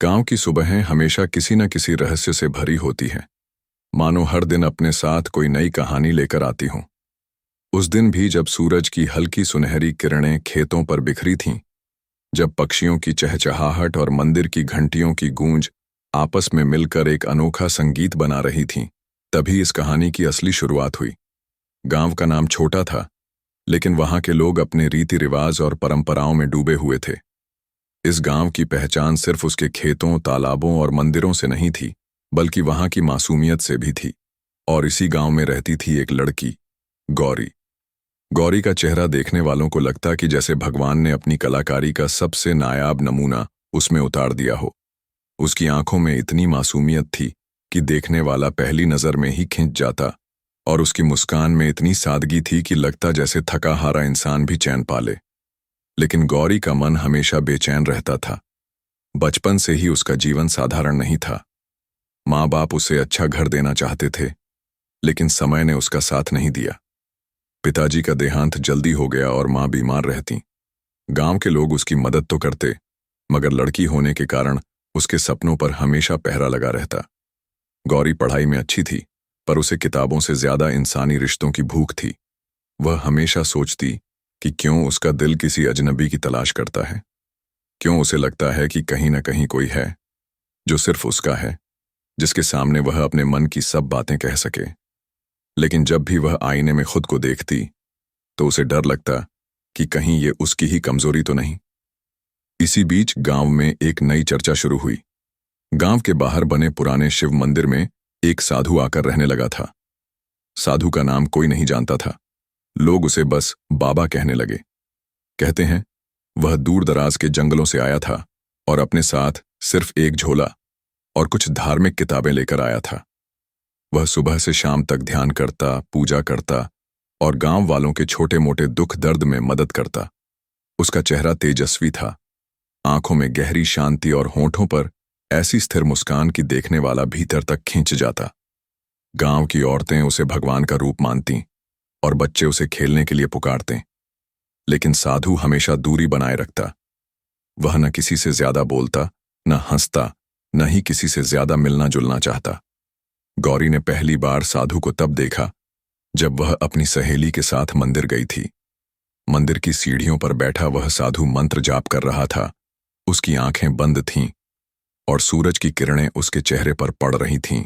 गांव की सुबहें हमेशा किसी न किसी रहस्य से भरी होती हैं, मानो हर दिन अपने साथ कोई नई कहानी लेकर आती हों। उस दिन भी जब सूरज की हल्की सुनहरी किरणें खेतों पर बिखरी थीं, जब पक्षियों की चहचहाहट और मंदिर की घंटियों की गूंज आपस में मिलकर एक अनोखा संगीत बना रही थीं, तभी इस कहानी की असली शुरुआत हुई। गांव का नाम छोटा था, लेकिन वहां के लोग अपने रीति रिवाज और परंपराओं में डूबे हुए थे। इस गांव की पहचान सिर्फ उसके खेतों, तालाबों और मंदिरों से नहीं थी, बल्कि वहां की मासूमियत से भी थी। और इसी गांव में रहती थी एक लड़की, गौरी। गौरी का चेहरा देखने वालों को लगता कि जैसे भगवान ने अपनी कलाकारी का सबसे नायाब नमूना उसमें उतार दिया हो। उसकी आंखों में इतनी मासूमियत थी कि देखने वाला पहली नजर में ही खिंच जाता, और उसकी मुस्कान में इतनी सादगी थी कि लगता जैसे थका हारा इंसान भी चैन पा ले। लेकिन गौरी का मन हमेशा बेचैन रहता था। बचपन से ही उसका जीवन साधारण नहीं था। माँ बाप उसे अच्छा घर देना चाहते थे, लेकिन समय ने उसका साथ नहीं दिया। पिताजी का देहांत जल्दी हो गया और माँ बीमार रहती। गांव के लोग उसकी मदद तो करते, मगर लड़की होने के कारण उसके सपनों पर हमेशा पहरा लगा रहता। गौरी पढ़ाई में अच्छी थी, पर उसे किताबों से ज्यादा इंसानी रिश्तों की भूख थी। वह हमेशा सोचती कि क्यों उसका दिल किसी अजनबी की तलाश करता है। क्यों उसे लगता है कि कहीं न कहीं कोई है जो सिर्फ उसका है, जिसके सामने वह अपने मन की सब बातें कह सके। लेकिन जब भी वह आईने में खुद को देखती, तो उसे डर लगता कि कहीं ये उसकी ही कमजोरी तो नहीं। इसी बीच गांव में एक नई चर्चा शुरू हुई। गांव के बाहर बने पुराने शिव मंदिर में एक साधु आकर रहने लगा था। साधु का नाम कोई नहीं जानता था। लोग उसे बस बाबा कहने लगे। कहते हैं वह दूर दराज के जंगलों से आया था और अपने साथ सिर्फ एक झोला और कुछ धार्मिक किताबें लेकर आया था। वह सुबह से शाम तक ध्यान करता, पूजा करता और गांव वालों के छोटे मोटे दुख दर्द में मदद करता। उसका चेहरा तेजस्वी था, आंखों में गहरी शांति और होठों पर ऐसी स्थिर मुस्कान की देखने वाला भीतर तक खींच जाता। गांव की औरतें उसे भगवान का रूप मानती और बच्चे उसे खेलने के लिए पुकारते। लेकिन साधु हमेशा दूरी बनाए रखता। वह न किसी से ज्यादा बोलता, न हंसता, न ही किसी से ज्यादा मिलना जुलना चाहता। गौरी ने पहली बार साधु को तब देखा जब वह अपनी सहेली के साथ मंदिर गई थी। मंदिर की सीढ़ियों पर बैठा वह साधु मंत्र जाप कर रहा था। उसकी आंखें बंद थीं और सूरज की किरणें उसके चेहरे पर पड़ रही थीं।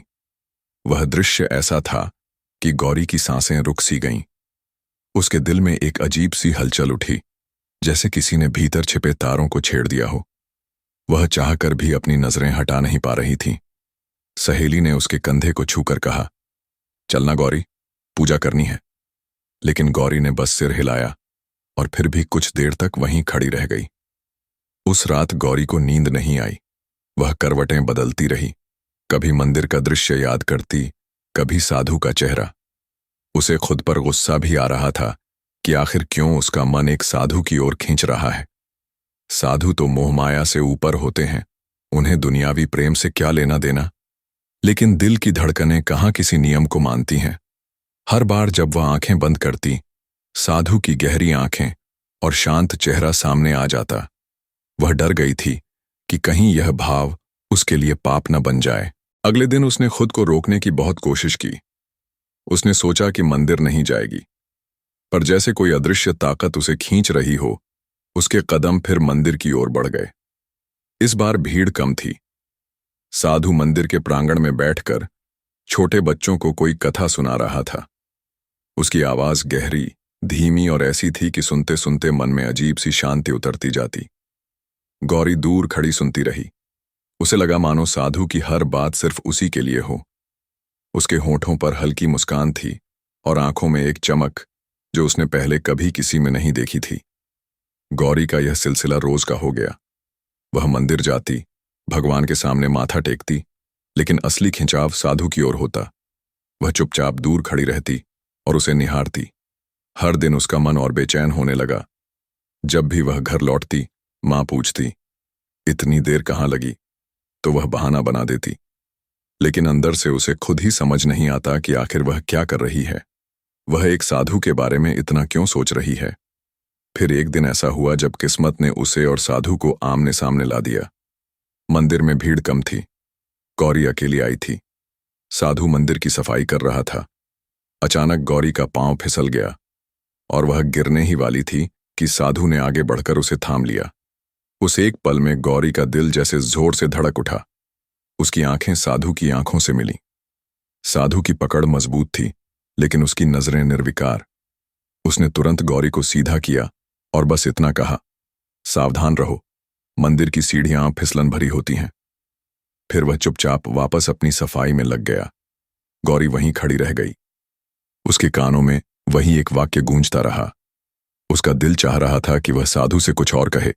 वह दृश्य ऐसा था कि गौरी की सांसें रुक सी गईं। उसके दिल में एक अजीब सी हलचल उठी, जैसे किसी ने भीतर छिपे तारों को छेड़ दिया हो। वह चाहकर भी अपनी नजरें हटा नहीं पा रही थी। सहेली ने उसके कंधे को छूकर कहा, चलना गौरी, पूजा करनी है। लेकिन गौरी ने बस सिर हिलाया और फिर भी कुछ देर तक वहीं खड़ी रह गई। उस रात गौरी को नींद नहीं आई। वह करवटें बदलती रही, कभी मंदिर का दृश्य याद करती, कभी साधु का चेहरा। उसे खुद पर गुस्सा भी आ रहा था कि आखिर क्यों उसका मन एक साधु की ओर खींच रहा है। साधु तो मोहमाया से ऊपर होते हैं, उन्हें दुनियावी प्रेम से क्या लेना देना। लेकिन दिल की धड़कनें कहाँ किसी नियम को मानती हैं। हर बार जब वह आंखें बंद करती, साधु की गहरी आंखें और शांत चेहरा सामने आ जाता। वह डर गई थी कि कहीं यह भाव उसके लिए पाप न बन जाए। अगले दिन उसने खुद को रोकने की बहुत कोशिश की। उसने सोचा कि मंदिर नहीं जाएगी, पर जैसे कोई अदृश्य ताकत उसे खींच रही हो, उसके कदम फिर मंदिर की ओर बढ़ गए। इस बार भीड़ कम थी। साधु मंदिर के प्रांगण में बैठकर छोटे बच्चों को कोई कथा सुना रहा था। उसकी आवाज गहरी, धीमी और ऐसी थी कि सुनते सुनते मन में अजीब सी शांति उतरती जाती। गौरी दूर खड़ी सुनती रही। उसे लगा मानो साधु की हर बात सिर्फ उसी के लिए हो। उसके होठों पर हल्की मुस्कान थी और आंखों में एक चमक जो उसने पहले कभी किसी में नहीं देखी थी। गौरी का यह सिलसिला रोज का हो गया। वह मंदिर जाती, भगवान के सामने माथा टेकती, लेकिन असली खिंचाव साधु की ओर होता। वह चुपचाप दूर खड़ी रहती और उसे निहारती। हर दिन उसका मन और बेचैन होने लगा। जब भी वह घर लौटती, माँ पूछती, इतनी देर कहाँ लगी, तो वह बहाना बना देती। लेकिन अंदर से उसे खुद ही समझ नहीं आता कि आखिर वह क्या कर रही है। वह एक साधु के बारे में इतना क्यों सोच रही है। फिर एक दिन ऐसा हुआ जब किस्मत ने उसे और साधु को आमने सामने ला दिया। मंदिर में भीड़ कम थी। गौरी अकेली आई थी। साधु मंदिर की सफाई कर रहा था। अचानक गौरी का पांव फिसल गया और वह गिरने ही वाली थी कि साधु ने आगे बढ़कर उसे थाम लिया। उस एक पल में गौरी का दिल जैसे जोर से धड़क उठा। उसकी आंखें साधु की आंखों से मिली। साधु की पकड़ मजबूत थी, लेकिन उसकी नजरें निर्विकार। उसने तुरंत गौरी को सीधा किया और बस इतना कहा, सावधान रहो, मंदिर की सीढ़ियां फिसलन भरी होती हैं। फिर वह चुपचाप वापस अपनी सफाई में लग गया। गौरी वहीं खड़ी रह गई। उसके कानों में वही एक वाक्य गूंजता रहा। उसका दिल चाह रहा था कि वह साधु से कुछ और कहे,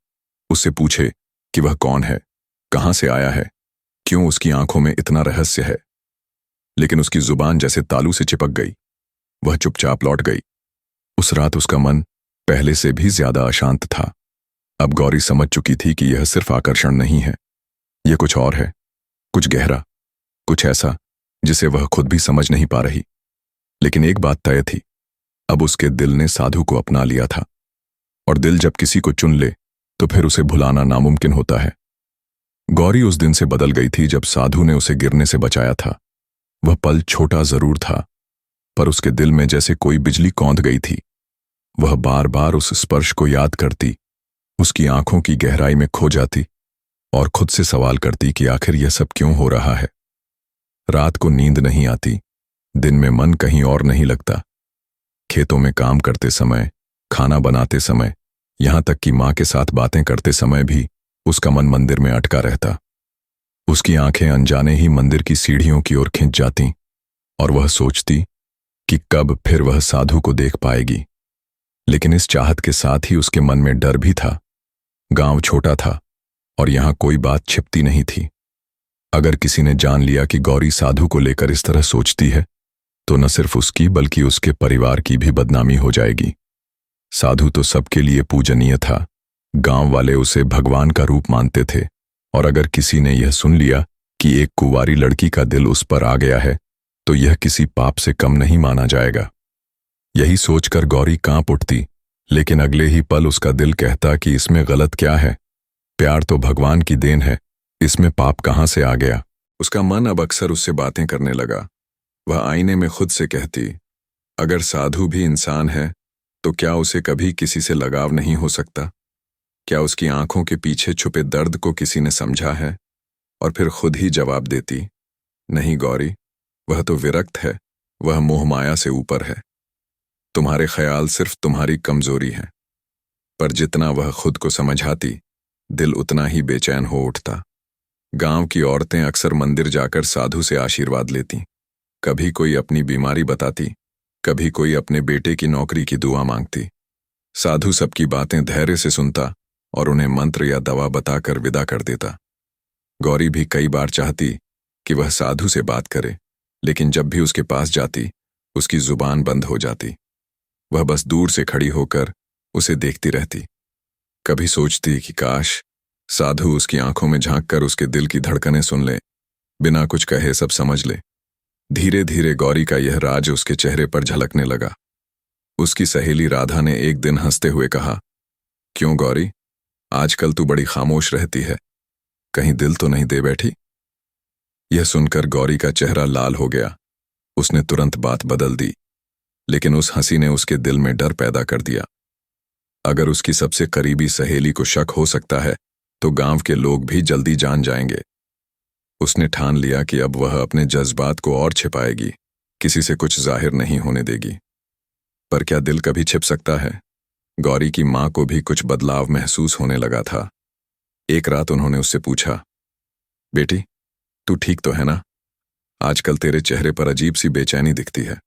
उससे पूछे कि वह कौन है, कहां से आया है, क्यों उसकी आंखों में इतना रहस्य है। लेकिन उसकी जुबान जैसे तालू से चिपक गई। वह चुपचाप लौट गई। उस रात उसका मन पहले से भी ज्यादा अशांत था। अब गौरी समझ चुकी थी कि यह सिर्फ आकर्षण नहीं है, यह कुछ और है, कुछ गहरा, कुछ ऐसा जिसे वह खुद भी समझ नहीं पा रही। लेकिन एक बात तय थी, अब उसके दिल ने साधु को अपना लिया था, और दिल जब किसी को चुन ले तो फिर उसे भुलाना नामुमकिन होता है। गौरी उस दिन से बदल गई थी जब साधु ने उसे गिरने से बचाया था। वह पल छोटा जरूर था, पर उसके दिल में जैसे कोई बिजली कौंध गई थी। वह बार बार उस स्पर्श को याद करती, उसकी आंखों की गहराई में खो जाती और खुद से सवाल करती कि आखिर यह सब क्यों हो रहा है। रात को नींद नहीं आती, दिन में मन कहीं और नहीं लगता। खेतों में काम करते समय, खाना बनाते समय, यहां तक कि मां के साथ बातें करते समय भी उसका मन मंदिर में अटका रहता। उसकी आंखें अनजाने ही मंदिर की सीढ़ियों की ओर खिंच जातीं और वह सोचती कि कब फिर वह साधु को देख पाएगी। लेकिन इस चाहत के साथ ही उसके मन में डर भी था। गांव छोटा था और यहां कोई बात छिपती नहीं थी। अगर किसी ने जान लिया कि गौरी साधु को लेकर इस तरह सोचती है, तो न सिर्फ उसकी बल्कि उसके परिवार की भी बदनामी हो जाएगी। साधु तो सबके लिए पूजनीय था। गांव वाले उसे भगवान का रूप मानते थे, और अगर किसी ने यह सुन लिया कि एक कुंवारी लड़की का दिल उस पर आ गया है, तो यह किसी पाप से कम नहीं माना जाएगा। यही सोचकर गौरी कांप उठती, लेकिन अगले ही पल उसका दिल कहता कि इसमें गलत क्या है, प्यार तो भगवान की देन है, इसमें पाप कहां से आ गया। उसका मन अब अक्सर उससे बातें करने लगा। वह आईने में खुद से कहती, अगर साधु भी इंसान है तो क्या उसे कभी किसी से लगाव नहीं हो सकता? क्या उसकी आंखों के पीछे छुपे दर्द को किसी ने समझा है? और फिर खुद ही जवाब देती, नहीं गौरी, वह तो विरक्त है, वह मोहमाया से ऊपर है। तुम्हारे ख्याल सिर्फ तुम्हारी कमजोरी है। पर जितना वह खुद को समझाती, दिल उतना ही बेचैन हो उठता। गांव की औरतें अक्सर मंदिर जाकर साधु से आशीर्वाद लेती। कभी कोई अपनी बीमारी बताती, कभी कोई अपने बेटे की नौकरी की दुआ मांगती। साधु सबकी बातें धैर्य से सुनता और उन्हें मंत्र या दवा बताकर विदा कर देता। गौरी भी कई बार चाहती कि वह साधु से बात करे, लेकिन जब भी उसके पास जाती, उसकी जुबान बंद हो जाती। वह बस दूर से खड़ी होकर उसे देखती रहती। कभी सोचती कि काश साधु उसकी आंखों में झांककर उसके दिल की धड़कनें सुन ले, बिना कुछ कहे सब समझ ले। धीरे धीरे गौरी का यह राज उसके चेहरे पर झलकने लगा। उसकी सहेली राधा ने एक दिन हंसते हुए कहा, क्यों गौरी, आजकल तू बड़ी खामोश रहती है, कहीं दिल तो नहीं दे बैठी? यह सुनकर गौरी का चेहरा लाल हो गया। उसने तुरंत बात बदल दी, लेकिन उस हंसी ने उसके दिल में डर पैदा कर दिया। अगर उसकी सबसे करीबी सहेली को शक हो सकता है, तो गांव के लोग भी जल्दी जान जाएंगे। उसने ठान लिया कि अब वह अपने जज्बात को और छिपाएगी, किसी से कुछ जाहिर नहीं होने देगी। पर क्या दिल कभी छिप सकता है? गौरी की मां को भी कुछ बदलाव महसूस होने लगा था। एक रात उन्होंने उससे पूछा, बेटी, तू ठीक तो है ना? आजकल तेरे चेहरे पर अजीब सी बेचैनी दिखती है।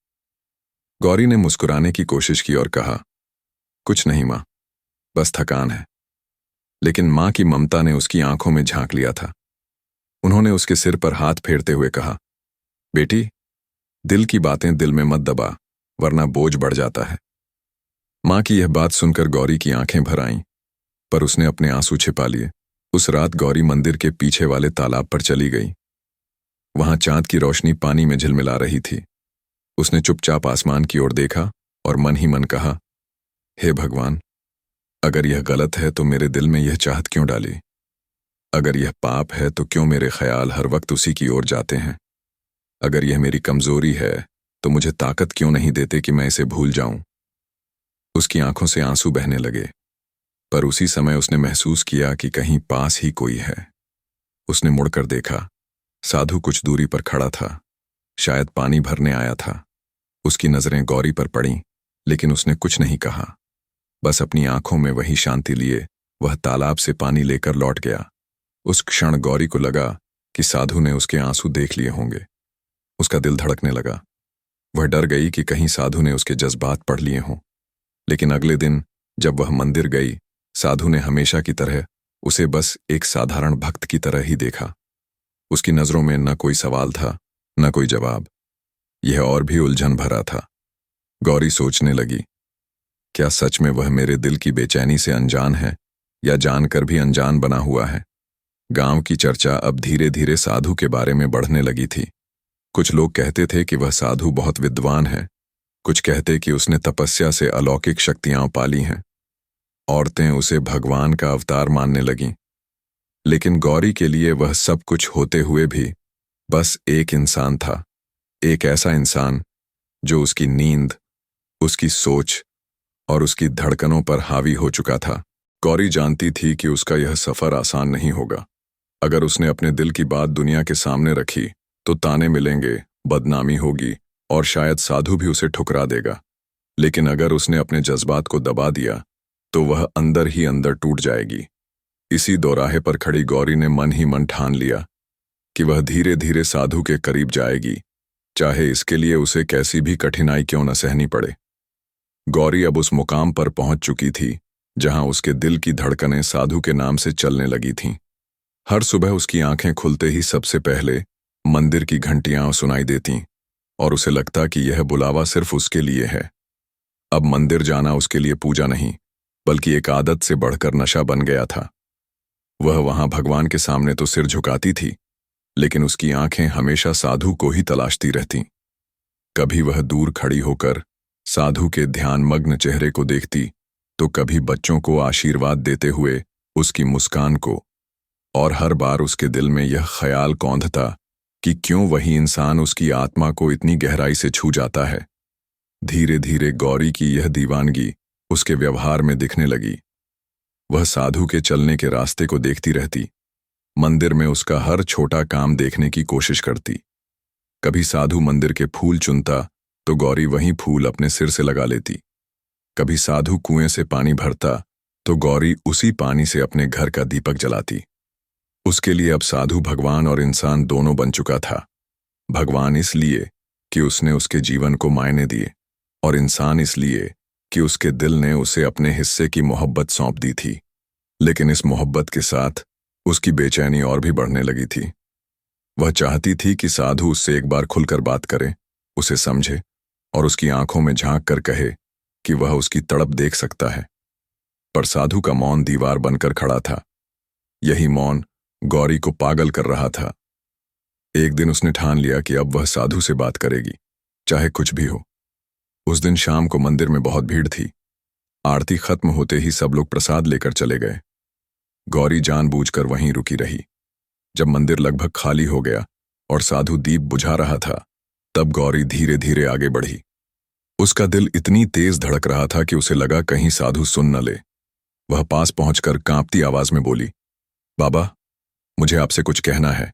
गौरी ने मुस्कुराने की कोशिश की और कहा, कुछ नहीं मां, बस थकान है। लेकिन मां की ममता ने उसकी आंखों में झांक लिया था। उन्होंने उसके सिर पर हाथ फेरते हुए कहा, बेटी, दिल की बातें दिल में मत दबा, वरना बोझ बढ़ जाता है। मां की यह बात सुनकर गौरी की आंखें भर आईं, पर उसने अपने आंसू छिपा लिए। उस रात गौरी मंदिर के पीछे वाले तालाब पर चली गई। वहां चांद की रोशनी पानी में झिलमिला रही थी। उसने चुपचाप आसमान की ओर देखा और मन ही मन कहा, हे भगवान, अगर यह गलत है तो मेरे दिल में यह चाहत क्यों डाली? अगर यह पाप है तो क्यों मेरे ख्याल हर वक्त उसी की ओर जाते हैं? अगर यह मेरी कमजोरी है तो मुझे ताकत क्यों नहीं देते कि मैं इसे भूल जाऊं? उसकी आंखों से आंसू बहने लगे, पर उसी समय उसने महसूस किया कि कहीं पास ही कोई है। उसने मुड़कर देखा। साधु कुछ दूरी पर खड़ा था, शायद पानी भरने आया था। उसकी नजरें गौरी पर पड़ीं, लेकिन उसने कुछ नहीं कहा। बस अपनी आंखों में वही शांति लिए वह तालाब से पानी लेकर लौट गया। उस क्षण गौरी को लगा कि साधु ने उसके आंसू देख लिए होंगे। उसका दिल धड़कने लगा। वह डर गई कि कहीं साधु ने उसके जज्बात पढ़ लिए हों। लेकिन अगले दिन जब वह मंदिर गई, साधु ने हमेशा की तरह उसे बस एक साधारण भक्त की तरह ही देखा। उसकी नजरों में न कोई सवाल था, न कोई जवाब। यह और भी उलझन भरा था। गौरी सोचने लगी, क्या सच में वह मेरे दिल की बेचैनी से अनजान है, या जानकर भी अनजान बना हुआ है? गांव की चर्चा अब धीरे धीरे साधु के बारे में बढ़ने लगी थी। कुछ लोग कहते थे कि वह साधु बहुत विद्वान है, कुछ कहते कि उसने तपस्या से अलौकिक शक्तियां पाली हैं। औरतें उसे भगवान का अवतार मानने लगीं। लेकिन गौरी के लिए वह सब कुछ होते हुए भी बस एक इंसान था। एक ऐसा इंसान जो उसकी नींद, उसकी सोच और उसकी धड़कनों पर हावी हो चुका था। गौरी जानती थी कि उसका यह सफर आसान नहीं होगा। अगर उसने अपने दिल की बात दुनिया के सामने रखी तो ताने मिलेंगे, बदनामी होगी और शायद साधु भी उसे ठुकरा देगा। लेकिन अगर उसने अपने जज्बात को दबा दिया तो वह अंदर ही अंदर टूट जाएगी। इसी दोराहे पर खड़ी गौरी ने मन ही मन ठान लिया कि वह धीरे धीरे साधु के करीब जाएगी, चाहे इसके लिए उसे कैसी भी कठिनाई क्यों न सहनी पड़े। गौरी अब उस मुकाम पर पहुंच चुकी थी जहां उसके दिल की धड़कनें साधु के नाम से चलने लगी थीं। हर सुबह उसकी आंखें खुलते ही सबसे पहले मंदिर की घंटियां सुनाई देतीं और उसे लगता कि यह बुलावा सिर्फ उसके लिए है। अब मंदिर जाना उसके लिए पूजा नहीं, बल्कि एक आदत से बढ़कर नशा बन गया था। वह वहां भगवान के सामने तो सिर झुकाती थी, लेकिन उसकी आंखें हमेशा साधु को ही तलाशती रहतीं। कभी वह दूर खड़ी होकर साधु के ध्यानमग्न चेहरे को देखती, तो कभी बच्चों को आशीर्वाद देते हुए उसकी मुस्कान को, और हर बार उसके दिल में यह ख्याल कौंधता कि क्यों वही इंसान उसकी आत्मा को इतनी गहराई से छू जाता है। धीरे धीरे गौरी की यह दीवानगी उसके व्यवहार में दिखने लगी। वह साधु के चलने के रास्ते को देखती रहती, मंदिर में उसका हर छोटा काम देखने की कोशिश करती। कभी साधु मंदिर के फूल चुनता तो गौरी वहीं फूल अपने सिर से लगा लेती। कभी साधु कुएं से पानी भरता तो गौरी उसी पानी से अपने घर का दीपक जलाती। उसके लिए अब साधु भगवान और इंसान दोनों बन चुका था। भगवान इसलिए कि उसने उसके जीवन को मायने दिए, और इंसान इसलिए कि उसके दिल ने उसे अपने हिस्से की मोहब्बत सौंप दी थी। लेकिन इस मोहब्बत के साथ उसकी बेचैनी और भी बढ़ने लगी थी। वह चाहती थी कि साधु उससे एक बार खुलकर बात करे, उसे समझे और उसकी आंखों में झांक कर कहे कि वह उसकी तड़प देख सकता है। पर साधु का मौन दीवार बनकर खड़ा था। यही मौन गौरी को पागल कर रहा था। एक दिन उसने ठान लिया कि अब वह साधु से बात करेगी, चाहे कुछ भी हो। उस दिन शाम को मंदिर में बहुत भीड़ थी। आरती खत्म होते ही सब लोग प्रसाद लेकर चले गए। गौरी जानबूझकर वहीं रुकी रही। जब मंदिर लगभग खाली हो गया और साधु दीप बुझा रहा था, तब गौरी धीरे धीरे आगे बढ़ी। उसका दिल इतनी तेज धड़क रहा था कि उसे लगा कहीं साधु सुन न ले। वह पास पहुंचकर कांपती आवाज में बोली, बाबा, मुझे आपसे कुछ कहना है।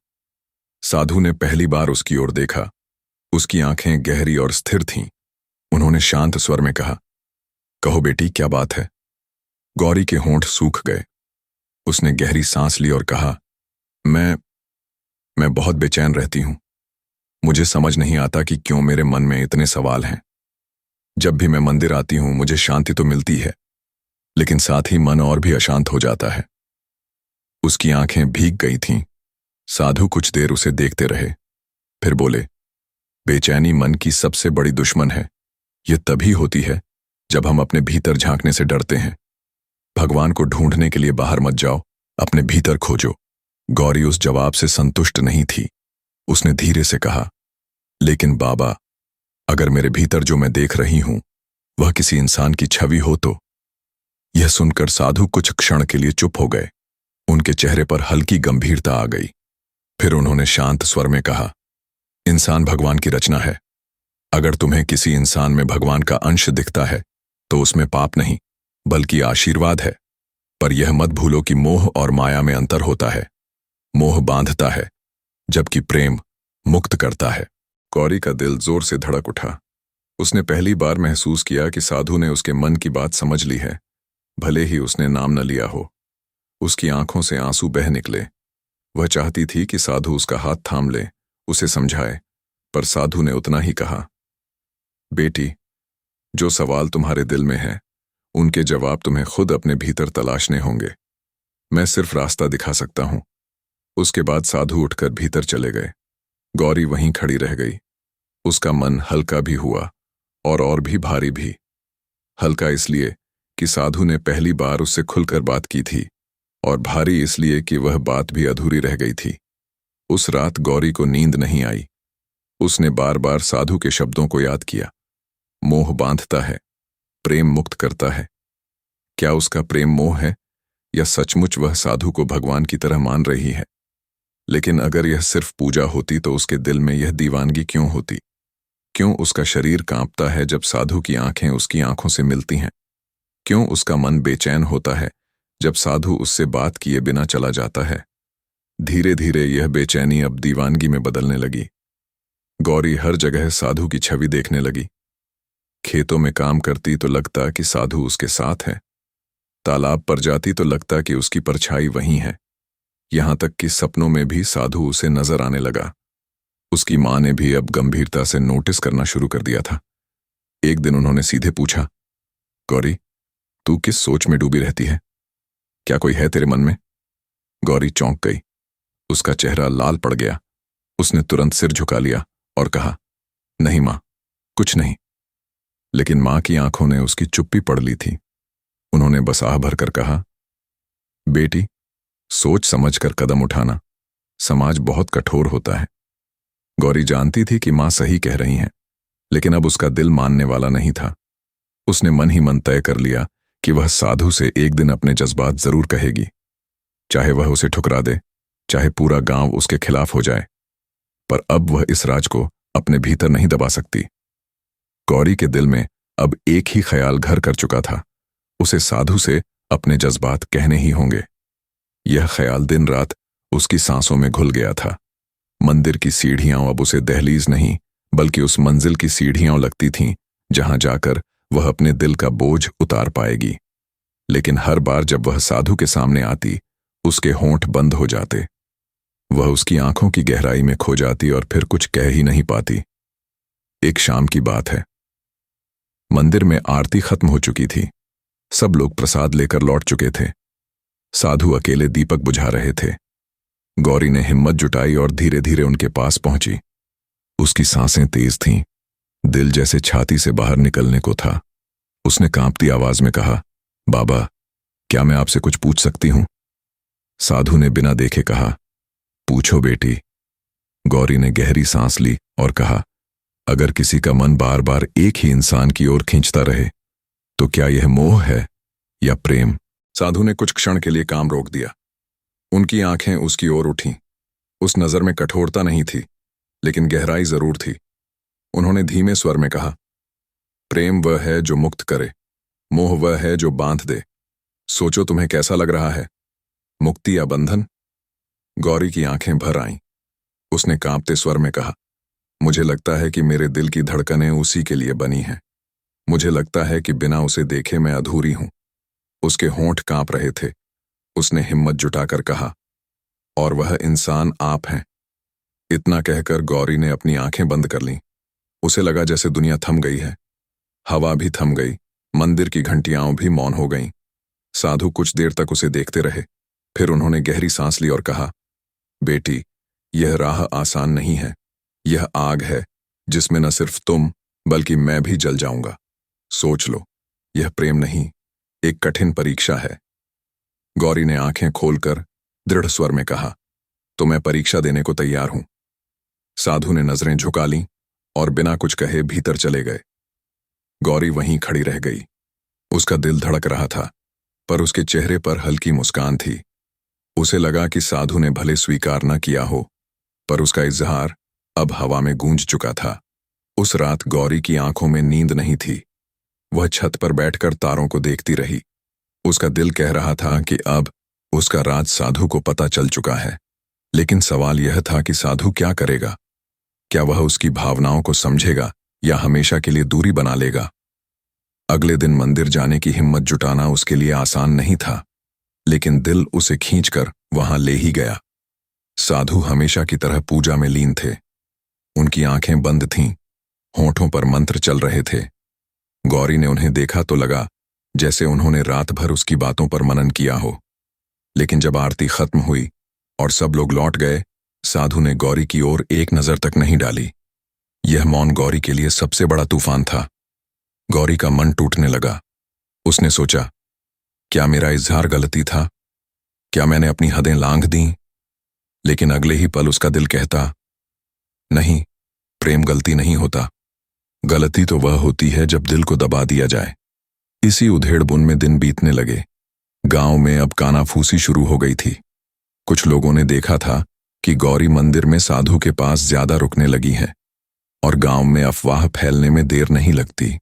साधु ने पहली बार उसकी ओर देखा। उसकी आंखें गहरी और स्थिर थीं। उन्होंने शांत स्वर में कहा, कहो बेटी, क्या बात है? गौरी के होंठ सूख गए। उसने गहरी सांस ली और कहा, मैं बहुत बेचैन रहती हूं। मुझे समझ नहीं आता कि क्यों मेरे मन में इतने सवाल हैं। जब भी मैं मंदिर आती हूं मुझे शांति तो मिलती है, लेकिन साथ ही मन और भी अशांत हो जाता है। उसकी आंखें भीग गई थीं। साधु कुछ देर उसे देखते रहे, फिर बोले, बेचैनी मन की सबसे बड़ी दुश्मन है। यह तभी होती है जब हम अपने भीतर झांकने से डरते हैं। भगवान को ढूंढने के लिए बाहर मत जाओ, अपने भीतर खोजो। गौरी उस जवाब से संतुष्ट नहीं थी। उसने धीरे से कहा, लेकिन बाबा, अगर मेरे भीतर जो मैं देख रही हूं वह किसी इंसान की छवि हो तो? यह सुनकर साधु कुछ क्षण के लिए चुप हो गए। उनके चेहरे पर हल्की गंभीरता आ गई। फिर उन्होंने शांत स्वर में कहा, इंसान भगवान की रचना है। अगर तुम्हें किसी इंसान में भगवान का अंश दिखता है तो उसमें पाप नहीं बल्कि आशीर्वाद है। पर यह मत भूलो कि मोह और माया में अंतर होता है। मोह बांधता है जबकि प्रेम मुक्त करता है। गौरी का दिल जोर से धड़क उठा। उसने पहली बार महसूस किया कि साधु ने उसके मन की बात समझ ली है, भले ही उसने नाम न लिया हो। उसकी आंखों से आंसू बह निकले। वह चाहती थी कि साधु उसका हाथ थाम ले, उसे समझाए, पर साधु ने उतना ही कहा, बेटी, जो सवाल तुम्हारे दिल में है उनके जवाब तुम्हें खुद अपने भीतर तलाशने होंगे। मैं सिर्फ रास्ता दिखा सकता हूं। उसके बाद साधु उठकर भीतर चले गए। गौरी वहीं खड़ी रह गई। उसका मन हल्का भी हुआ और भी भारी भी। हल्का इसलिए कि साधु ने पहली बार उससे खुलकर बात की थी, और भारी इसलिए कि वह बात भी अधूरी रह गई थी। उस रात गौरी को नींद नहीं आई। उसने बार बार साधु के शब्दों को याद किया। मोह बांधता है, प्रेम मुक्त करता है। क्या उसका प्रेम मोह है या सचमुच वह साधु को भगवान की तरह मान रही है? लेकिन अगर यह सिर्फ पूजा होती तो उसके दिल में यह दीवानगी क्यों होती? क्यों उसका शरीर कांपता है जब साधु की आंखें उसकी आंखों से मिलती हैं? क्यों उसका मन बेचैन होता है जब साधु उससे बात किए बिना चला जाता है? धीरे धीरे यह बेचैनी अब दीवानगी में बदलने लगी। गौरी हर जगह साधु की छवि देखने लगी। खेतों में काम करती तो लगता कि साधु उसके साथ है। तालाब पर जाती तो लगता कि उसकी परछाई वहीं है। यहां तक कि सपनों में भी साधु उसे नजर आने लगा। उसकी मां ने भी अब गंभीरता से नोटिस करना शुरू कर दिया था। एक दिन उन्होंने सीधे पूछा, गौरी, तू किस सोच में डूबी रहती है? क्या कोई है तेरे मन में? गौरी चौंक गई। उसका चेहरा लाल पड़ गया। उसने तुरंत सिर झुका लिया और कहा, नहीं मां, कुछ नहीं। लेकिन मां की आंखों ने उसकी चुप्पी पढ़ ली थी। उन्होंने बस आह भरकर कहा, बेटी, सोच समझकर कदम उठाना। समाज बहुत कठोर होता है। गौरी जानती थी कि मां सही कह रही हैं, लेकिन अब उसका दिल मानने वाला नहीं था। उसने मन ही मन तय कर लिया कि वह साधु से एक दिन अपने जज्बात जरूर कहेगी, चाहे वह उसे ठुकरा दे, चाहे पूरा गांव उसके खिलाफ हो जाए। पर अब वह इस राज को अपने भीतर नहीं दबा सकती। गौरी के दिल में अब एक ही ख्याल घर कर चुका था, उसे साधु से अपने जज्बात कहने ही होंगे। यह ख्याल दिन रात उसकी सांसों में घुल गया था। मंदिर की सीढ़ियां अब उसे दहलीज नहीं बल्कि उस मंजिल की सीढ़ियां लगती थीं जहां जाकर वह अपने दिल का बोझ उतार पाएगी। लेकिन हर बार जब वह साधु के सामने आती, उसके होंठ बंद हो जाते। वह उसकी आंखों की गहराई में खो जाती और फिर कुछ कह ही नहीं पाती। एक शाम की बात है। मंदिर में आरती खत्म हो चुकी थी। सब लोग प्रसाद लेकर लौट चुके थे। साधु अकेले दीपक बुझा रहे थे। गौरी ने हिम्मत जुटाई और धीरे धीरे उनके पास पहुंची। उसकी सांसें तेज थीं, दिल जैसे छाती से बाहर निकलने को था। उसने कांपती आवाज में कहा, बाबा, क्या मैं आपसे कुछ पूछ सकती हूं? साधु ने बिना देखे कहा, पूछो बेटी। गौरी ने गहरी सांस ली और कहा, अगर किसी का मन बार बार एक ही इंसान की ओर खींचता रहे तो क्या यह मोह है या प्रेम? साधु ने कुछ क्षण के लिए काम रोक दिया। उनकी आंखें उसकी ओर उठीं। उस नजर में कठोरता नहीं थी, लेकिन गहराई जरूर थी। उन्होंने धीमे स्वर में कहा, प्रेम वह है जो मुक्त करे, मोह वह है जो बांध दे। सोचो तुम्हें कैसा लग रहा है, मुक्ति या बंधन? गौरी की आंखें भर आईं। उसने कांपते स्वर में कहा, मुझे लगता है कि मेरे दिल की धड़कनें उसी के लिए बनी हैं। मुझे लगता है कि बिना उसे देखे मैं अधूरी हूं। उसके होंठ कांप रहे थे। उसने हिम्मत जुटाकर कहा, और वह इंसान आप हैं। इतना कहकर गौरी ने अपनी आंखें बंद कर लीं। उसे लगा जैसे दुनिया थम गई है। हवा भी थम गई, मंदिर की घंटियां भी मौन हो गईं। साधु कुछ देर तक उसे देखते रहे। फिर उन्होंने गहरी सांस ली और कहा, बेटी, यह राह आसान नहीं है। यह आग है जिसमें न सिर्फ तुम बल्कि मैं भी जल जाऊंगा। सोच लो, यह प्रेम नहीं, एक कठिन परीक्षा है। गौरी ने आंखें खोलकर दृढ़ स्वर में कहा, तो मैं परीक्षा देने को तैयार हूं। साधु ने नजरें झुका लीं और बिना कुछ कहे भीतर चले गए। गौरी वहीं खड़ी रह गई। उसका दिल धड़क रहा था, पर उसके चेहरे पर हल्की मुस्कान थी। उसे लगा कि साधु ने भले स्वीकार न किया हो, पर उसका इजहार अब हवा में गूंज चुका था। उस रात गौरी की आंखों में नींद नहीं थी। वह छत पर बैठकर तारों को देखती रही। उसका दिल कह रहा था कि अब उसका राज साधु को पता चल चुका है। लेकिन सवाल यह था कि साधु क्या करेगा? क्या वह उसकी भावनाओं को समझेगा या हमेशा के लिए दूरी बना लेगा? अगले दिन मंदिर जाने की हिम्मत जुटाना उसके लिए आसान नहीं था, लेकिन दिल उसे खींचकर वहां ले ही गया। साधु हमेशा की तरह पूजा में लीन थे। उनकी आंखें बंद थीं, होठों पर मंत्र चल रहे थे। गौरी ने उन्हें देखा तो लगा जैसे उन्होंने रात भर उसकी बातों पर मनन किया हो। लेकिन जब आरती खत्म हुई और सब लोग लौट गए, साधु ने गौरी की ओर एक नजर तक नहीं डाली। यह मौन गौरी के लिए सबसे बड़ा तूफान था। गौरी का मन टूटने लगा। उसने सोचा, क्या मेरा इजहार गलती था? क्या मैंने अपनी हदें लांघ दी? लेकिन अगले ही पल उसका दिल कहता, नहीं, प्रेम गलती नहीं होता। गलती तो वह होती है जब दिल को दबा दिया जाए। इसी उधेड़-बुन में दिन बीतने लगे। गांव में अब कानाफूसी शुरू हो गई थी। कुछ लोगों ने देखा था कि गौरी मंदिर में साधु के पास ज्यादा रुकने लगी है, और गांव में अफवाह फैलने में देर नहीं लगती।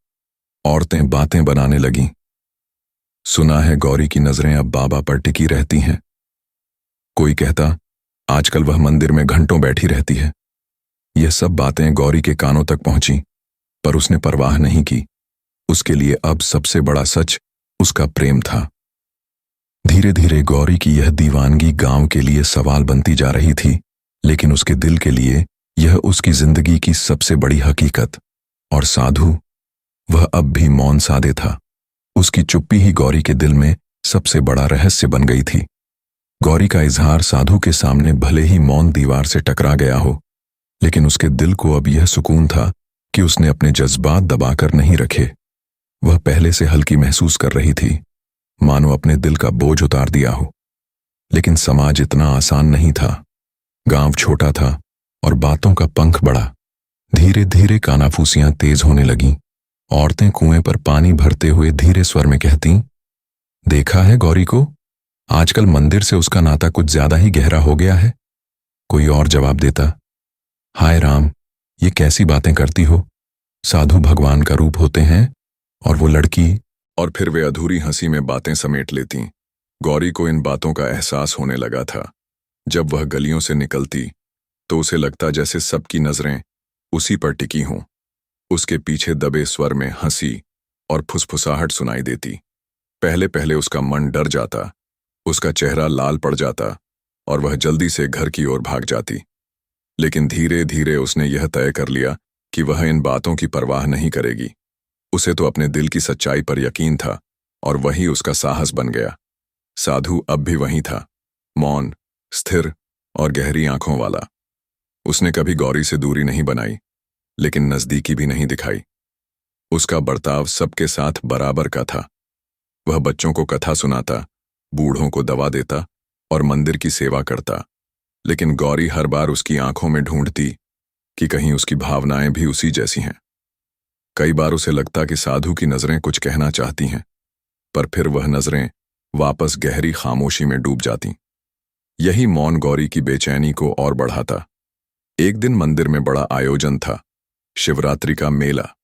औरतें बातें बनाने लगीं। सुना है गौरी की नजरें अब बाबा पर टिकी रहती हैं। कोई कहता, आजकल वह मंदिर में घंटों बैठी रहती है। यह सब बातें गौरी के कानों तक पहुंची, पर उसने परवाह नहीं की। उसके लिए अब सबसे बड़ा सच उसका प्रेम था। धीरे धीरे गौरी की यह दीवानगी गांव के लिए सवाल बनती जा रही थी, लेकिन उसके दिल के लिए यह उसकी जिंदगी की सबसे बड़ी हकीकत। और साधु, वह अब भी मौन साधे था। उसकी चुप्पी ही गौरी के दिल में सबसे बड़ा रहस्य बन गई थी। गौरी का इजहार साधु के सामने भले ही मौन दीवार से टकरा गया हो, लेकिन उसके दिल को अब यह सुकून था कि उसने अपने जज्बात दबाकर नहीं रखे। वह पहले से हल्की महसूस कर रही थी, मानो अपने दिल का बोझ उतार दिया हो। लेकिन समाज इतना आसान नहीं था। गांव छोटा था और बातों का पंख बड़ा। धीरे धीरे कानाफूसियां तेज होने लगीं। औरतें कुएं पर पानी भरते हुए धीरे स्वर में कहतीं, देखा है गौरी को, आजकल मंदिर से उसका नाता कुछ ज्यादा ही गहरा हो गया है। कोई और जवाब देता, हाय राम, ये कैसी बातें करती हो? साधु भगवान का रूप होते हैं, और वो लड़की। और फिर वे अधूरी हंसी में बातें समेट लेती। गौरी को इन बातों का एहसास होने लगा था। जब वह गलियों से निकलती तो उसे लगता जैसे सबकी नजरें उसी पर टिकी हों। उसके पीछे दबे स्वर में हंसी और फुसफुसाहट सुनाई देती। पहले पहले उसका मन डर जाता, उसका चेहरा लाल पड़ जाता और वह जल्दी से घर की ओर भाग जाती। लेकिन धीरे धीरे उसने यह तय कर लिया कि वह इन बातों की परवाह नहीं करेगी। उसे तो अपने दिल की सच्चाई पर यकीन था, और वही उसका साहस बन गया। साधु अब भी वहीं था, मौन, स्थिर और गहरी आंखों वाला। उसने कभी गौरी से दूरी नहीं बनाई, लेकिन नजदीकी भी नहीं दिखाई। उसका बर्ताव सबके साथ बराबर का था। वह बच्चों को कथा सुनाता, बूढ़ों को दवा देता और मंदिर की सेवा करता। लेकिन गौरी हर बार उसकी आंखों में ढूंढती कि कहीं उसकी भावनाएं भी उसी जैसी हैं। कई बार उसे लगता कि साधु की नजरें कुछ कहना चाहती हैं, पर फिर वह नजरें वापस गहरी खामोशी में डूब जाती। यही मौन गौरी की बेचैनी को और बढ़ाता। एक दिन मंदिर में बड़ा आयोजन था, शिवरात्रि का मेला।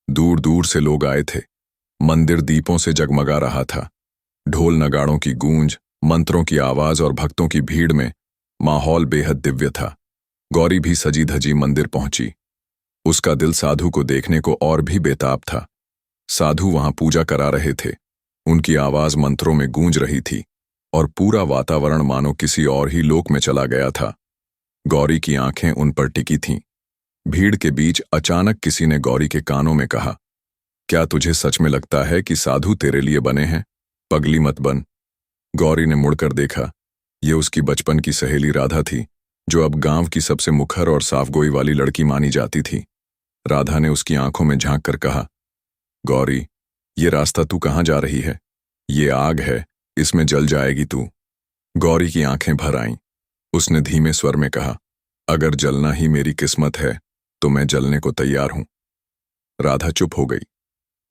दूर दूर से लोग आए थे। मंदिर दीपों से जगमगा रहा था। ढोल नगाड़ों की गूंज, मंत्रों की आवाज और भक्तों की भीड़ में माहौल बेहद दिव्य था। गौरी भी सजी धजी मंदिर पहुंची। उसका दिल साधु को देखने को और भी बेताब था। साधु वहां पूजा करा रहे थे। उनकी आवाज मंत्रों में गूंज रही थी और पूरा वातावरण मानो किसी और ही लोक में चला गया था। गौरी की आंखें उन पर टिकी थीं। भीड़ के बीच अचानक किसी ने गौरी के कानों में कहा, क्या तुझे सच में लगता है कि साधु तेरे लिए बने हैं? पगली मत बन। गौरी ने मुड़कर देखा। ये उसकी बचपन की सहेली राधा थी, जो अब गांव की सबसे मुखर और साफगोई वाली लड़की मानी जाती थी। राधा ने उसकी आंखों में झांक कर कहा, गौरी, ये रास्ता तू कहाँ जा रही है? ये आग है, इसमें जल जाएगी तू। गौरी की आंखें भर आईं। उसने धीमे स्वर में कहा, अगर जलना ही मेरी किस्मत है तो मैं जलने को तैयार हूं। राधा चुप हो गई।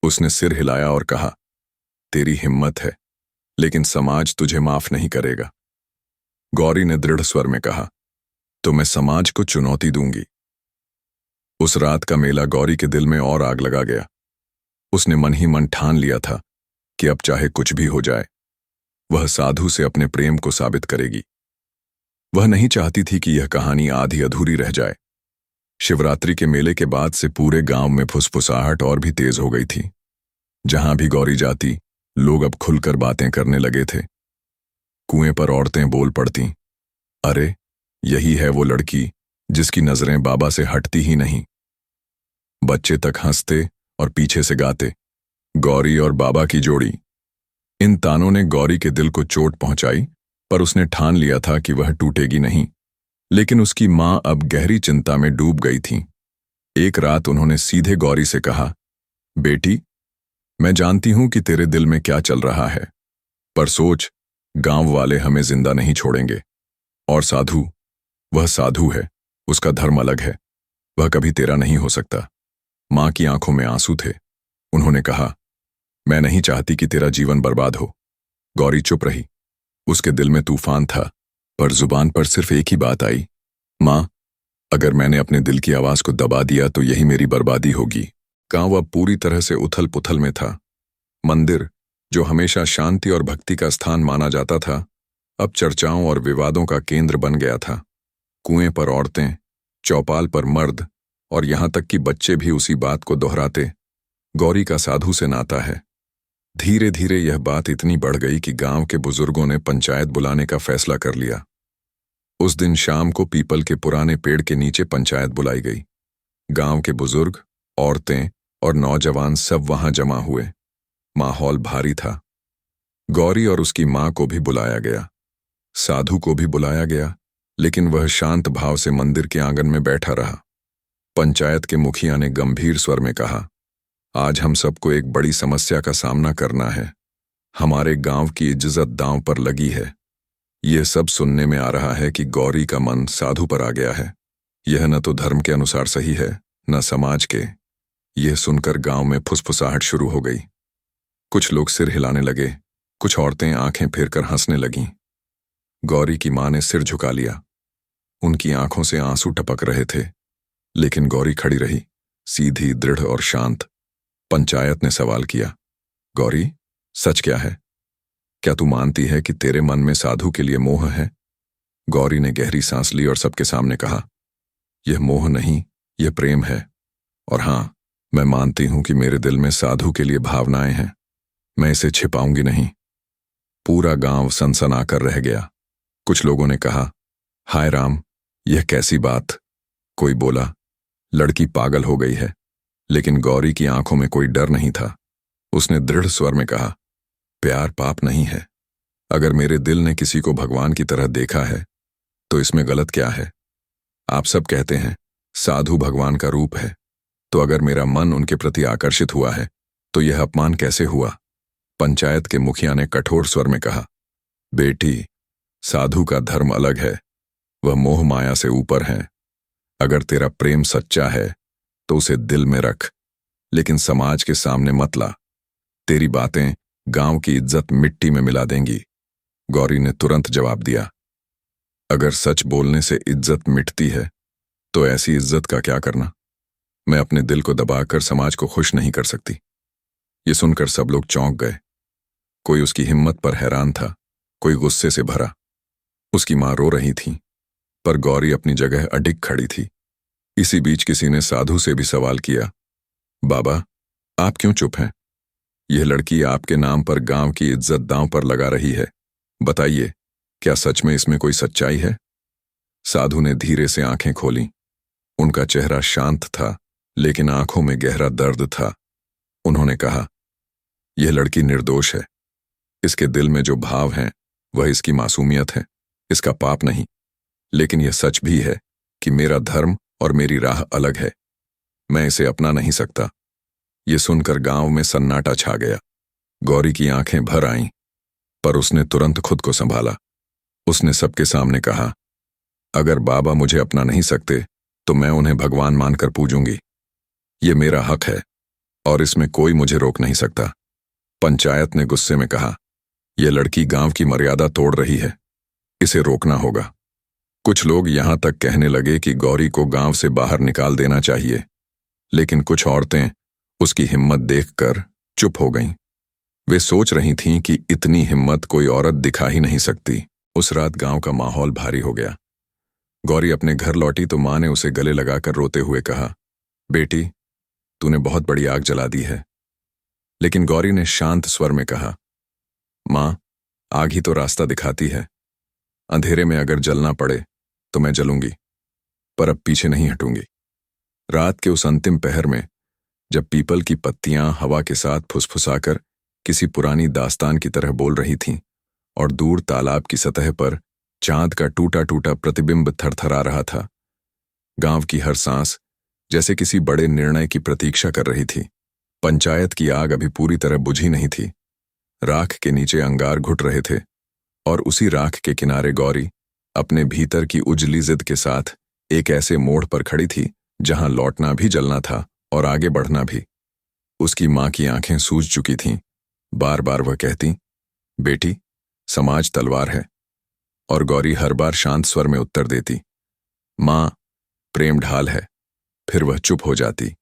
उसने सिर हिलाया और कहा, तेरी हिम्मत है, लेकिन समाज तुझे माफ नहीं करेगा। गौरी ने दृढ़ स्वर में कहा, तो मैं समाज को चुनौती दूंगी। उस रात का मेला गौरी के दिल में और आग लगा गया। उसने मन ही मन ठान लिया था कि अब चाहे कुछ भी हो जाए, वह साधु से अपने प्रेम को साबित करेगी। वह नहीं चाहती थी कि यह कहानी आधी अधूरी रह जाए। शिवरात्रि के मेले के बाद से पूरे गांव में फुसफुसाहट और भी तेज हो गई थी। जहां भी गौरी जाती, लोग अब खुलकर बातें करने लगे थे। कुएं पर औरतें बोल पड़तीं, अरे यही है वो लड़की जिसकी नजरें बाबा से हटती ही नहीं। बच्चे तक हंसते और पीछे से गाते, गौरी और बाबा की जोड़ी। इन तानों ने गौरी के दिल को चोट पहुंचाई, पर उसने ठान लिया था कि वह टूटेगी नहीं। लेकिन उसकी मां अब गहरी चिंता में डूब गई थी। एक रात उन्होंने सीधे गौरी से कहा, बेटी, मैं जानती हूं कि तेरे दिल में क्या चल रहा है, पर सोच, गांव वाले हमें जिंदा नहीं छोड़ेंगे। और साधु, वह साधु है, उसका धर्म अलग है, वह कभी तेरा नहीं हो सकता। मां की आंखों में आंसू थे। उन्होंने कहा, मैं नहीं चाहती कि तेरा जीवन बर्बाद हो। गौरी चुप रही। उसके दिल में तूफान था, पर जुबान पर सिर्फ एक ही बात आई, मां, अगर मैंने अपने दिल की आवाज को दबा दिया तो यही मेरी बर्बादी होगी। गांव अब पूरी तरह से उथल पुथल में था। मंदिर, जो हमेशा शांति और भक्ति का स्थान माना जाता था, अब चर्चाओं और विवादों का केंद्र बन गया था। कुएं पर औरतें, चौपाल पर मर्द और यहां तक कि बच्चे भी उसी बात को दोहराते, गौरी का साधु से नाता है। धीरे धीरे यह बात इतनी बढ़ गई कि गांव के बुजुर्गों ने पंचायत बुलाने का फैसला कर लिया। उस दिन शाम को पीपल के पुराने पेड़ के नीचे पंचायत बुलाई गई। गांव के बुजुर्ग, औरतें और नौजवान सब वहां जमा हुए। माहौल भारी था। गौरी और उसकी मां को भी बुलाया गया, साधु को भी बुलाया गया, लेकिन वह शांत भाव से मंदिर के आंगन में बैठा रहा। पंचायत के मुखिया ने गंभीर स्वर में कहा, आज हम सबको एक बड़ी समस्या का सामना करना है। हमारे गांव की इज्जत दांव पर लगी है। यह सब सुनने में आ रहा है कि गौरी का मन साधु पर आ गया है। यह न तो धर्म के अनुसार सही है, न समाज के। यह सुनकर गांव में फुसफुसाहट शुरू हो गई। कुछ लोग सिर हिलाने लगे, कुछ औरतें आंखें फेरकर हंसने लगीं। गौरी की मां ने सिर झुका लिया। उनकी आंखों से आंसू टपक रहे थे, लेकिन गौरी खड़ी रही, सीधी, दृढ़ और शांत। पंचायत ने सवाल किया, गौरी, सच क्या है? क्या तू मानती है कि तेरे मन में साधु के लिए मोह है? गौरी ने गहरी सांस ली और सबके सामने कहा, यह मोह नहीं, यह प्रेम है। और हां, मैं मानती हूं कि मेरे दिल में साधु के लिए भावनाएं हैं। मैं इसे छिपाऊंगी नहीं। पूरा गांव सनसनाकर रह गया। कुछ लोगों ने कहा, हाय राम, यह कैसी बात। कोई बोला, लड़की पागल हो गई है। लेकिन गौरी की आंखों में कोई डर नहीं था। उसने दृढ़ स्वर में कहा, प्यार पाप नहीं है। अगर मेरे दिल ने किसी को भगवान की तरह देखा है तो इसमें गलत क्या है? आप सब कहते हैं साधु भगवान का रूप है, तो अगर मेरा मन उनके प्रति आकर्षित हुआ है तो यह अपमान कैसे हुआ? पंचायत के मुखिया ने कठोर स्वर में कहा, बेटी, साधु का धर्म अलग है, वह मोह माया से ऊपर है। अगर तेरा प्रेम सच्चा है तो उसे दिल में रख, लेकिन समाज के सामने मत ला। तेरी बातें गांव की इज्जत मिट्टी में मिला देंगी। गौरी ने तुरंत जवाब दिया, अगर सच बोलने से इज्जत मिटती है तो ऐसी इज्जत का क्या करना? मैं अपने दिल को दबाकर समाज को खुश नहीं कर सकती। ये सुनकर सब लोग चौंक गए। कोई उसकी हिम्मत पर हैरान था, कोई गुस्से से भरा। उसकी मां रो रही थी, पर गौरी अपनी जगह अडिग खड़ी थी। इसी बीच किसी ने साधु से भी सवाल किया, बाबा, आप क्यों चुप हैं? यह लड़की आपके नाम पर गांव की इज्जत दांव पर लगा रही है। बताइए, क्या सच में इसमें कोई सच्चाई है? साधु ने धीरे से आंखें खोलीं। उनका चेहरा शांत था, लेकिन आंखों में गहरा दर्द था। उन्होंने कहा, यह लड़की निर्दोष है। इसके दिल में जो भाव हैं वह इसकी मासूमियत है, इसका पाप नहीं। लेकिन यह सच भी है कि मेरा धर्म और मेरी राह अलग है। मैं इसे अपना नहीं सकता। यह सुनकर गांव में सन्नाटा छा गया। गौरी की आंखें भर आईं, पर उसने तुरंत खुद को संभाला। उसने सबके सामने कहा, अगर बाबा मुझे अपना नहीं सकते तो मैं उन्हें भगवान मानकर पूजूंगी। ये मेरा हक है और इसमें कोई मुझे रोक नहीं सकता। पंचायत ने गुस्से में कहा, यह लड़की गांव की मर्यादा तोड़ रही है। इसे रोकना होगा। कुछ लोग यहां तक कहने लगे कि गौरी को गांव से बाहर निकाल देना चाहिए, लेकिन कुछ औरतें उसकी हिम्मत देखकर चुप हो गईं। वे सोच रही थीं कि इतनी हिम्मत कोई औरत दिखा ही नहीं सकती। उस रात गांव का माहौल भारी हो गया। गौरी अपने घर लौटी तो मां ने उसे गले लगाकर रोते हुए कहा, बेटी, तूने बहुत बड़ी आग जला दी है। लेकिन गौरी ने शांत स्वर में कहा, मां, आग ही तो रास्ता दिखाती है। अंधेरे में अगर जलना पड़े तो मैं जलूंगी, पर अब पीछे नहीं हटूंगी। रात के उस अंतिम पहर में, जब पीपल की पत्तियां हवा के साथ फुसफुसाकर किसी पुरानी दास्तान की तरह बोल रही थीं और दूर तालाब की सतह पर चांद का टूटा टूटा प्रतिबिंब थरथरा रहा था, गांव की हर सांस जैसे किसी बड़े निर्णय की प्रतीक्षा कर रही थी। पंचायत की आग अभी पूरी तरह बुझी नहीं थी। राख के नीचे अंगार घुट रहे थे और उसी राख के किनारे गौरी अपने भीतर की उजली जिद के साथ एक ऐसे मोड़ पर खड़ी थी जहां लौटना भी जलना था और आगे बढ़ना भी। उसकी मां की आंखें सूज चुकी थीं। बार बार वह कहती, बेटी, समाज तलवार है। और गौरी हर बार शांत स्वर में उत्तर देती, मां, प्रेम ढाल है। फिर वह चुप हो जाती,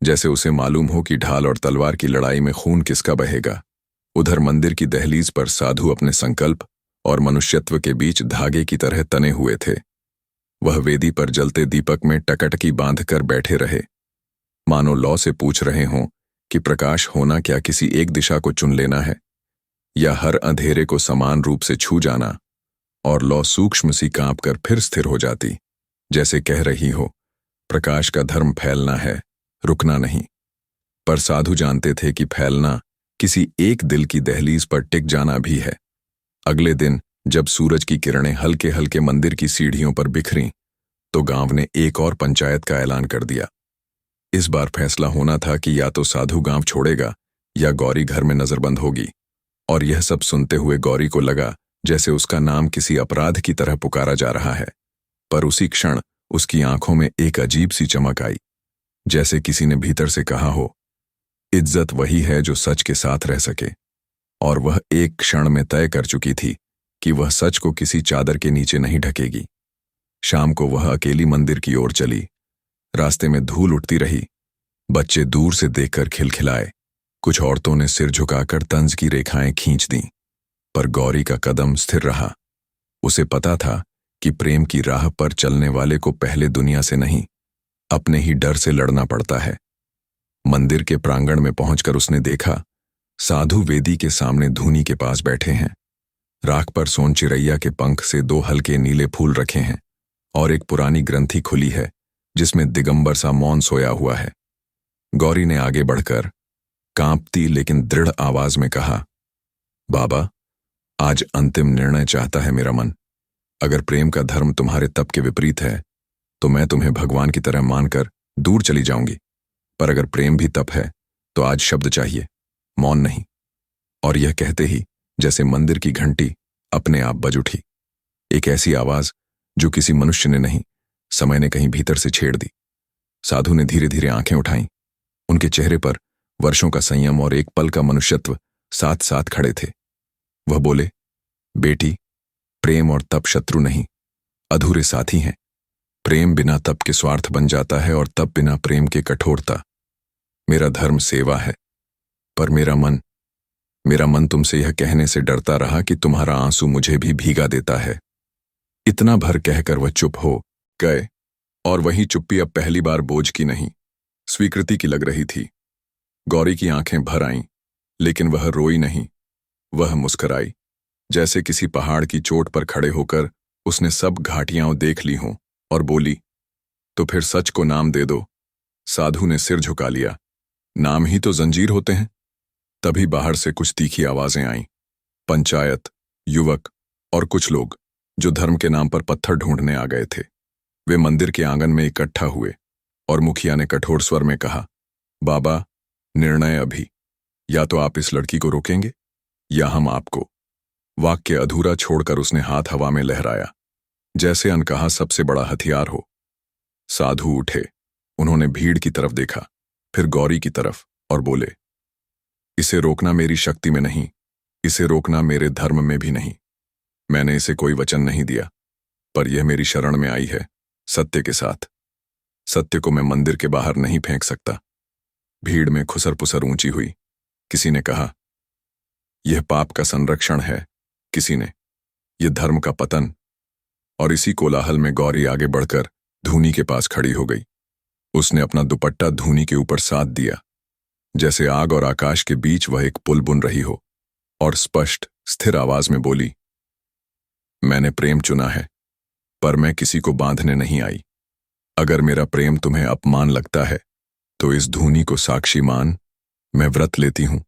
जैसे उसे मालूम हो कि ढाल और तलवार की लड़ाई में खून किसका बहेगा। उधर मंदिर की दहलीज पर साधु अपने संकल्प और मनुष्यत्व के बीच धागे की तरह तने हुए थे। वह वेदी पर जलते दीपक में टकटकी बांधकर बैठे रहे, मानो लौ से पूछ रहे हों कि प्रकाश होना क्या किसी एक दिशा को चुन लेना है, या हर अंधेरे को समान रूप से छू जाना। और लौ सूक्ष्म सी कांप कर फिर स्थिर हो जाती, जैसे कह रही हो, प्रकाश का धर्म फैलना है, रुकना नहीं। पर साधु जानते थे कि फैलना किसी एक दिल की दहलीज पर टिक जाना भी है। अगले दिन जब सूरज की किरणें हल्के हल्के मंदिर की सीढ़ियों पर बिखरीं, तो गांव ने एक और पंचायत का ऐलान कर दिया। इस बार फैसला होना था कि या तो साधु गांव छोड़ेगा या गौरी घर में नजरबंद होगी। और यह सब सुनते हुए गौरी को लगा जैसे उसका नाम किसी अपराध की तरह पुकारा जा रहा है। पर उसी क्षण उसकी आंखों में एक अजीब सी चमक आई, जैसे किसी ने भीतर से कहा हो, इज्जत वही है जो सच के साथ रह सके। और वह एक क्षण में तय कर चुकी थी कि वह सच को किसी चादर के नीचे नहीं ढकेगी। शाम को वह अकेली मंदिर की ओर चली। रास्ते में धूल उठती रही, बच्चे दूर से देखकर खिलखिलाए, कुछ औरतों ने सिर झुकाकर तंज की रेखाएं खींच दीं। पर गौरी का कदम स्थिर रहा। उसे पता था कि प्रेम की राह पर चलने वाले को पहले दुनिया से नहीं, अपने ही डर से लड़ना पड़ता है। मंदिर के प्रांगण में पहुंचकर उसने देखा, साधु वेदी के सामने धूनी के पास बैठे हैं। राख पर सोन चिरैया के पंख से 2 हल्के नीले फूल रखे हैं और एक पुरानी ग्रंथि खुली है जिसमें दिगंबर सा मौन सोया हुआ है। गौरी ने आगे बढ़कर कांपती लेकिन दृढ़ आवाज में कहा, बाबा, आज अंतिम निर्णय चाहता है मेरा मन। अगर प्रेम का धर्म तुम्हारे तप के विपरीत है तो मैं तुम्हें भगवान की तरह मानकर दूर चली जाऊंगी। पर अगर प्रेम भी तप है तो आज शब्द चाहिए, मौन नहीं। और यह कहते ही जैसे मंदिर की घंटी अपने आप बज उठी, एक ऐसी आवाज जो किसी मनुष्य ने नहीं, समय ने कहीं भीतर से छेड़ दी। साधु ने धीरे धीरे आंखें उठाईं। उनके चेहरे पर वर्षों का संयम और एक पल का मनुष्यत्व साथ साथ खड़े थे। वह बोले, बेटी, प्रेम और तप शत्रु नहीं, अधूरे साथी हैं। प्रेम बिना तप के स्वार्थ बन जाता है और तप बिना प्रेम के कठोरता। मेरा धर्म सेवा है, पर मेरा मन तुमसे यह कहने से डरता रहा कि तुम्हारा आंसू मुझे भी भीगा देता है। इतना भर कहकर वह चुप हो गए, और वही चुप्पी अब पहली बार बोझ की नहीं, स्वीकृति की लग रही थी। गौरी की आंखें भर आईं, लेकिन वह रोई नहीं, वह मुस्कुराई, जैसे किसी पहाड़ की चोट पर खड़े होकर उसने सब घाटियां देख ली हों, और बोली, तो फिर सच को नाम दे दो। साधु ने सिर झुका लिया, नाम ही तो जंजीर होते हैं। तभी बाहर से कुछ तीखी आवाजें आईं। पंचायत, युवक और कुछ लोग जो धर्म के नाम पर पत्थर ढूंढने आ गए थे। वे मंदिर के आंगन में इकट्ठा हुए और मुखिया ने कठोर स्वर में कहा, बाबा, निर्णय अभी, या तो आप इस लड़की को रोकेंगे या हम आपको। वाक्य अधूरा छोड़कर उसने हाथ हवा में लहराया, जैसे अनकहा सबसे बड़ा हथियार हो। साधु उठे, उन्होंने भीड़ की तरफ देखा, फिर गौरी की तरफ, और बोले, इसे रोकना मेरी शक्ति में नहीं, इसे रोकना मेरे धर्म में भी नहीं। मैंने इसे कोई वचन नहीं दिया, पर यह मेरी शरण में आई है, सत्य के साथ। सत्य को मैं मंदिर के बाहर नहीं फेंक सकता। भीड़ में खुसर पुसर ऊंची हुई। किसी ने कहा, यह पाप का संरक्षण है, किसी ने, यह धर्म का पतन। और इसी कोलाहल में गौरी आगे बढ़कर धूनी के पास खड़ी हो गई। उसने अपना दुपट्टा धूनी के ऊपर साध दिया, जैसे आग और आकाश के बीच वह एक पुल बुन रही हो, और स्पष्ट स्थिर आवाज में बोली, मैंने प्रेम चुना है, पर मैं किसी को बांधने नहीं आई। अगर मेरा प्रेम तुम्हें अपमान लगता है तो इस धूनी को साक्षी मान। मैं व्रत लेती हूं।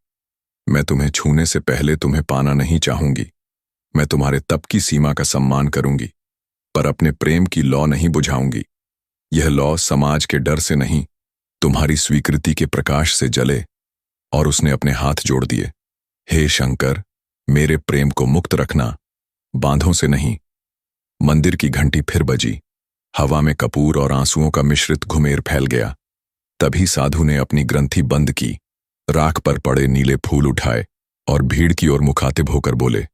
मैं तुम्हें छूने से पहले तुम्हें पाना नहीं चाहूंगी। मैं तुम्हारे तप की सीमा का सम्मान करूंगी, पर अपने प्रेम की लौ नहीं बुझाऊंगी। यह लौ समाज के डर से नहीं, तुम्हारी स्वीकृति के प्रकाश से जले। और उसने अपने हाथ जोड़ दिए। हे शंकर, मेरे प्रेम को मुक्त रखना, बांधों से नहीं। मंदिर की घंटी फिर बजी। हवा में कपूर और आंसुओं का मिश्रित घुमेर फैल गया। तभी साधु ने अपनी ग्रंथि बंद की, राख पर पड़े नीले फूल उठाए और भीड़ की ओर मुखातिब होकर बोले,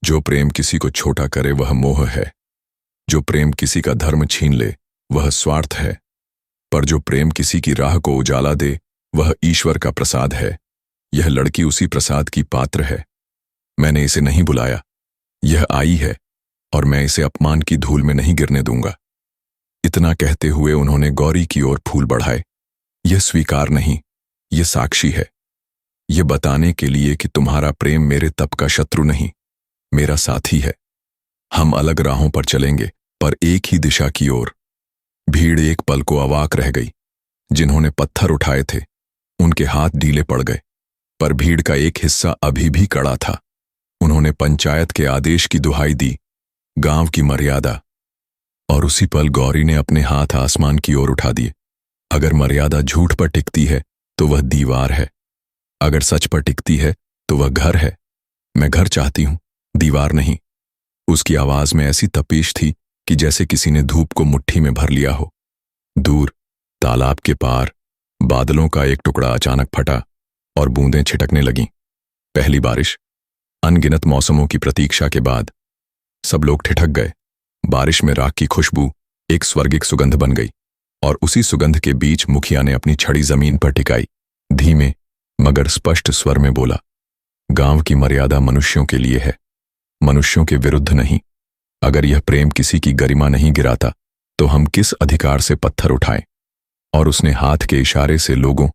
जो प्रेम किसी को छोटा करे वह मोह है। जो प्रेम किसी का धर्म छीन ले वह स्वार्थ है। पर जो प्रेम किसी की राह को उजाला दे वह ईश्वर का प्रसाद है। यह लड़की उसी प्रसाद की पात्र है। मैंने इसे नहीं बुलाया, यह आई है, और मैं इसे अपमान की धूल में नहीं गिरने दूंगा। इतना कहते हुए उन्होंने गौरी की ओर फूल बढ़ाए। यह स्वीकार नहीं, यह साक्षी है। यह बताने के लिए कि तुम्हारा प्रेम मेरे तप का शत्रु नहीं, मेरा साथी है। हम अलग राहों पर चलेंगे, पर एक ही दिशा की ओर। भीड़ एक पल को अवाक रह गई। जिन्होंने पत्थर उठाए थे उनके हाथ ढीले पड़ गए, पर भीड़ का एक हिस्सा अभी भी कड़ा था। उन्होंने पंचायत के आदेश की दुहाई दी, गांव की मर्यादा। और उसी पल गौरी ने अपने हाथ आसमान की ओर उठा दिए। अगर मर्यादा झूठ पर टिकती है तो वह दीवार है, अगर सच पर टिकती है तो वह घर है। मैं घर चाहती हूं, दीवार नहीं। उसकी आवाज में ऐसी तपीश थी कि जैसे किसी ने धूप को मुट्ठी में भर लिया हो। दूर तालाब के पार बादलों का एक टुकड़ा अचानक फटा और बूंदें छिटकने लगीं। पहली बारिश। अनगिनत मौसमों की प्रतीक्षा के बाद सब लोग ठिठक गए। बारिश में राख की खुशबू एक स्वर्गिक सुगंध बन गई, और उसी सुगंध के बीच मुखिया ने अपनी छड़ी जमीन पर टिकाई। धीमे मगर स्पष्ट स्वर में बोला, गांव की मर्यादा मनुष्यों के लिए है, मनुष्यों के विरुद्ध नहीं। अगर यह प्रेम किसी की गरिमा नहीं गिराता तो हम किस अधिकार से पत्थर उठाएं। और उसने हाथ के इशारे से लोगों